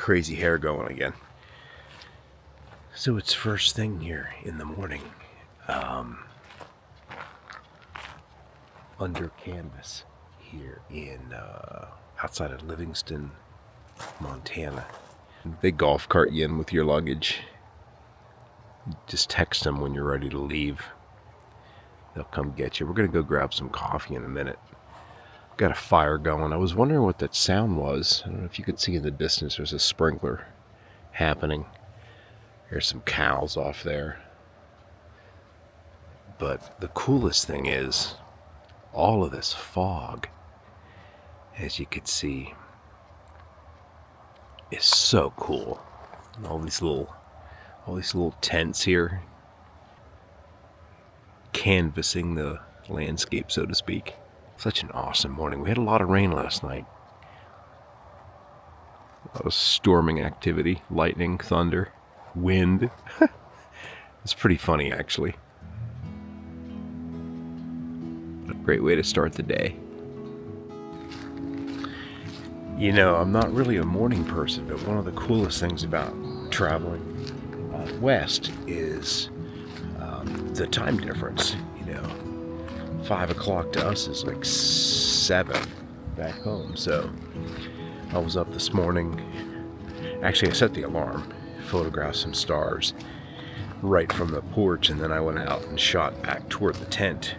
crazy hair going again. So it's first thing here in the morning. Under canvas here in outside of Livingston, Montana. They golf cart you in with your luggage. Just text them when you're ready to leave. They'll come get you. We're going to go grab some coffee in a minute. Got a fire going. I was wondering what that sound was. I don't know if you could see in the distance. There's a sprinkler happening. There's some cows off there. But the coolest thing is all of this fog, as you can see, is so cool. All these little tents here, canvassing the landscape, so to speak. Such an awesome morning. We had a lot of rain last night. A lot of storming activity, lightning, thunder, wind. It's pretty funny, actually. A great way to start the day. You know, I'm not really a morning person, but one of the coolest things about traveling west is the time difference. You know, 5 o'clock to us is like 7 back home. So I was up this morning. Actually, I set the alarm, photographed some stars right from the porch, and then I went out and shot back toward the tent.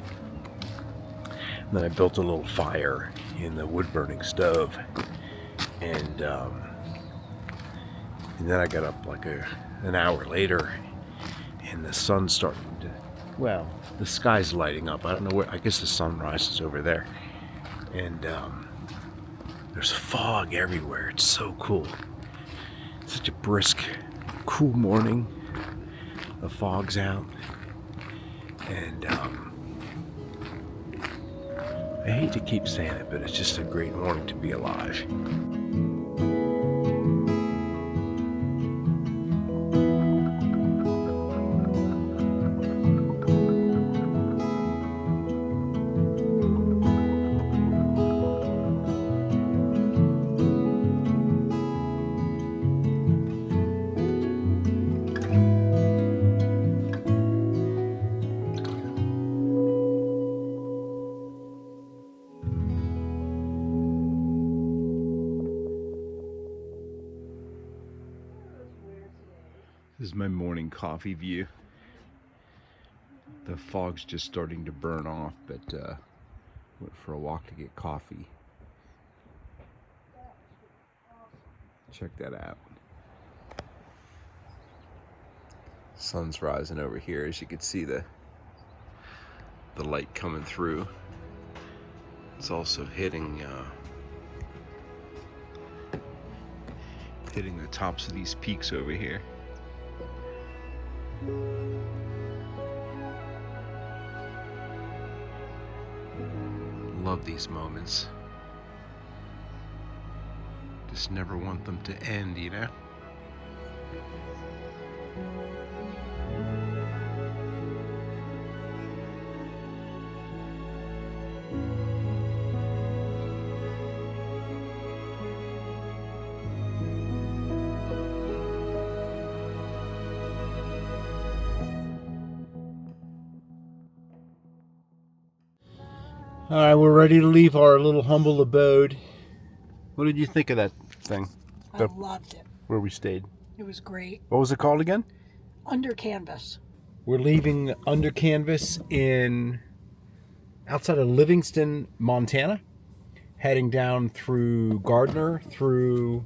And then I built a little fire in the wood-burning stove. And then I got up like an hour later, and the sun's starting to, well, the sky's lighting up. I don't know where, I guess the sun rises over there. And there's fog everywhere. It's so cool. Such a brisk, cool morning. The fog's out. And I hate to keep saying it, but it's just a great morning to be alive. This is my morning coffee view. The fog's just starting to burn off, but went for a walk to get coffee. Check that out. Sun's rising over here. As you can see, the light coming through. It's also hitting the tops of these peaks over here. Love these moments. Just never want them to end, you know? All right, we're ready to leave our little humble abode. What did you think of that thing? I loved it. Where we stayed. It was great. What was it called again? Under Canvas. We're leaving Under Canvas outside of Livingston, Montana, heading down through Gardner, through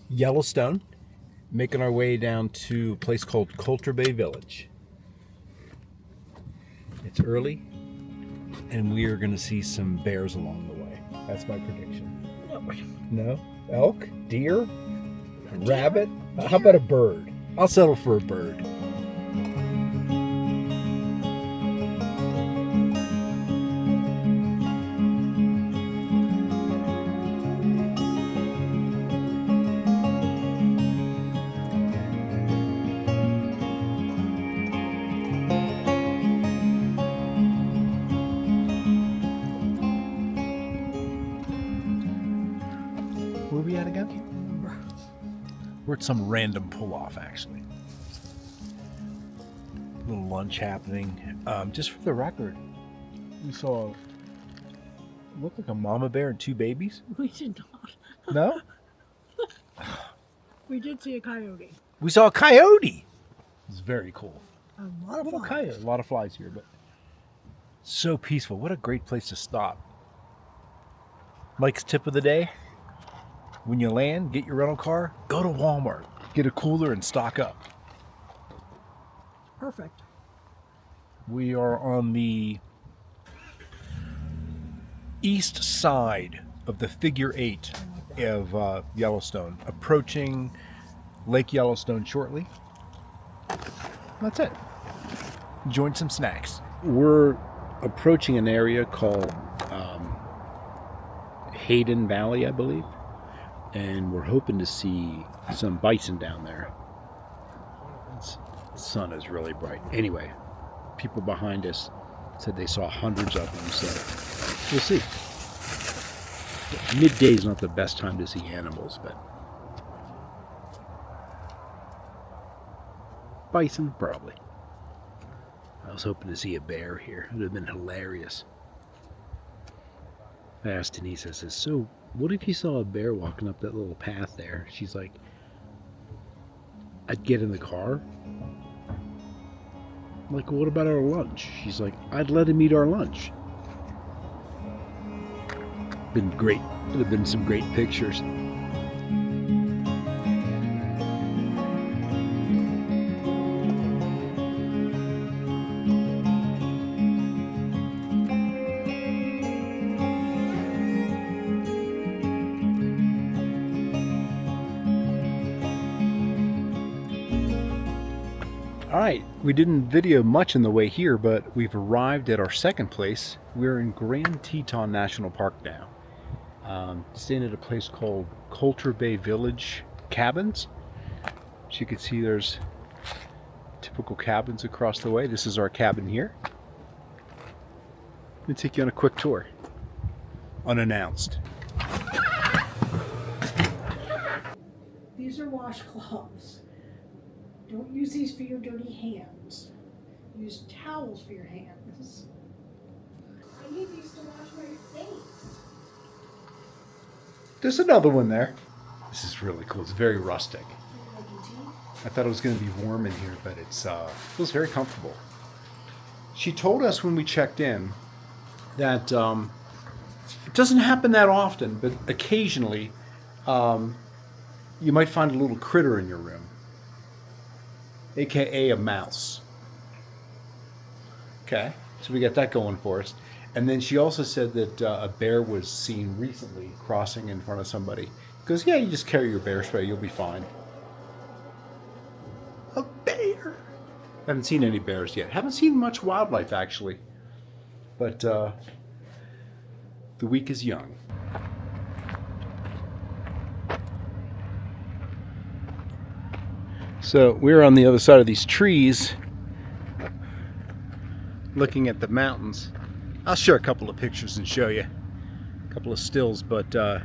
Yellowstone, making our way down to a place called Coulter Bay Village. It's early, and we are going to see some bears along the way. That's my prediction. No? Elk? Deer? Rabbit? How about a bird? I'll settle for a bird. Where are we at again? We're at some random pull-off, actually. A little lunch happening. Just for the record, we saw looked like a mama bear and two babies. We did not. No? We did see a coyote. We saw a coyote. It was very cool. A lot of Little flies. coyote. A lot of flies here, but so peaceful. What a great place to stop. Mike's tip of the day. When you land, get your rental car, go to Walmart, get a cooler and stock up. Perfect. We are on the east side of the figure 8 of Yellowstone, approaching Lake Yellowstone shortly. That's it. Enjoying some snacks. We're approaching an area called Hayden Valley, I believe, and we're hoping to see some bison down there. The sun is really bright. Anyway, people behind us said they saw hundreds of them, so we'll see. Midday is not the best time to see animals, but bison, probably. I was hoping to see a bear here. It would have been hilarious. I asked Denise, I says, so what if you saw a bear walking up that little path there? She's like, I'd get in the car. I'm like, well, what about our lunch? She's like, I'd let him eat our lunch. Been great. Would have been some great pictures. Alright, we didn't video much on the way here, but we've arrived at our second place. We're in Grand Teton National Park now. Staying at a place called Coulter Bay Village Cabins. As you can see, there's typical cabins across the way. This is our cabin here. Let me take you on a quick tour. Unannounced. These are washcloths. Don't use these for your dirty hands. Use towels for your hands. I need these to wash my face. There's another one there. This is really cool. It's very rustic. I thought it was going to be warm in here, but it feels very comfortable. She told us when we checked in that it doesn't happen that often, but occasionally you might find a little critter in your room, aka a mouse. Okay, so we got that going for us. And then she also said that a bear was seen recently crossing in front of somebody. Goes, yeah, you just carry your bear spray, you'll be fine. A bear? Haven't seen any bears yet. Haven't seen much wildlife, actually. But the week is young. So we're on the other side of these trees, looking at the mountains. I'll share a couple of pictures and show you a couple of stills, but the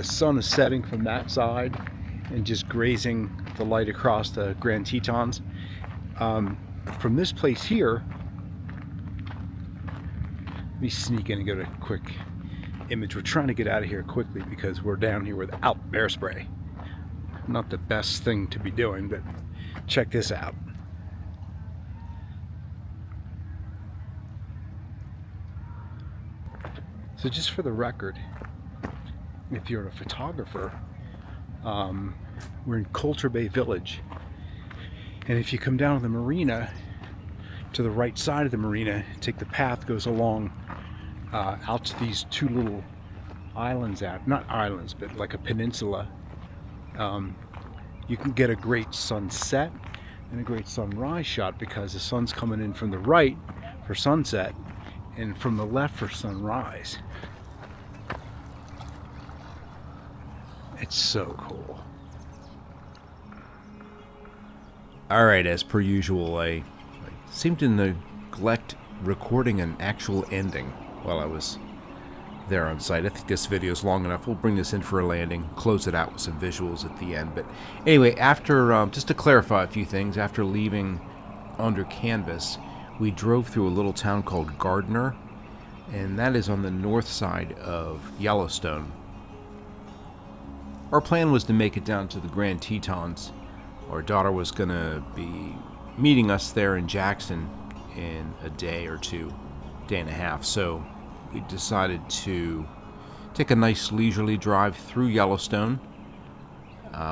sun is setting from that side and just grazing the light across the Grand Tetons. From this place here, let me sneak in and get a quick image. We're trying to get out of here quickly because we're down here without bear spray. Not the best thing to be doing, but check this out. So just for the record, if you're a photographer, we're in Coulter Bay Village. And if you come down to the marina, to the right side of the marina, take the path goes along out to these two little islands out, not islands, but like a peninsula. You can get a great sunset and a great sunrise shot because the sun's coming in from the right for sunset and from the left for sunrise. It's so cool. Alright, as per usual, I seemed to neglect recording an actual ending while I was there on site. I think this video is long enough. We'll bring this in for a landing, close it out with some visuals at the end. But anyway, after just to clarify a few things, after leaving under canvas, we drove through a little town called Gardner, and that is on the north side of Yellowstone. Our plan was to make it down to the Grand Tetons. Our daughter was going to be meeting us there in Jackson in a day or two, day and a half. So we decided to take a nice leisurely drive through Yellowstone.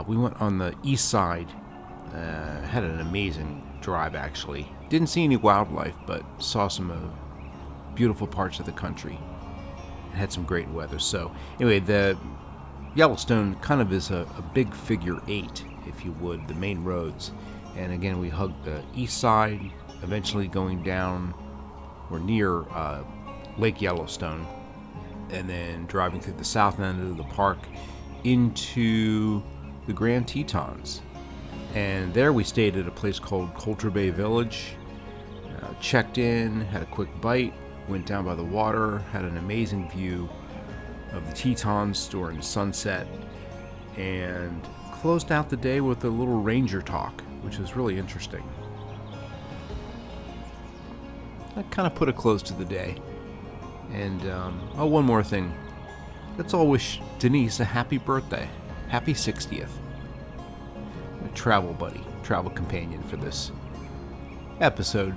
We went on the east side, had an amazing drive actually. Didn't see any wildlife, but saw some beautiful parts of the country. Had some great weather. So anyway, the Yellowstone kind of is a big figure 8, if you would, the main roads. And again, we hugged the east side, eventually going down or near Lake Yellowstone, and then driving through the south end of the park into the Grand Tetons. And there we stayed at a place called Coulter Bay Village, checked in, had a quick bite, went down by the water, had an amazing view of the Tetons during sunset, and closed out the day with a little ranger talk, which was really interesting. That kind of put a close to the day. And one more thing. Let's all wish Denise a happy birthday. Happy 60th. A travel buddy, travel companion for this episode,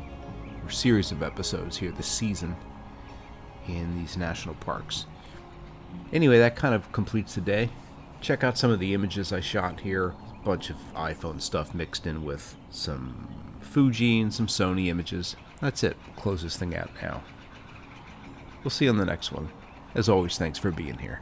or series of episodes here this season in these national parks. Anyway, that kind of completes the day. Check out some of the images I shot here. A bunch of iPhone stuff mixed in with some Fuji and some Sony images. That's it. We'll close this thing out now. We'll see you on the next one. As always, thanks for being here.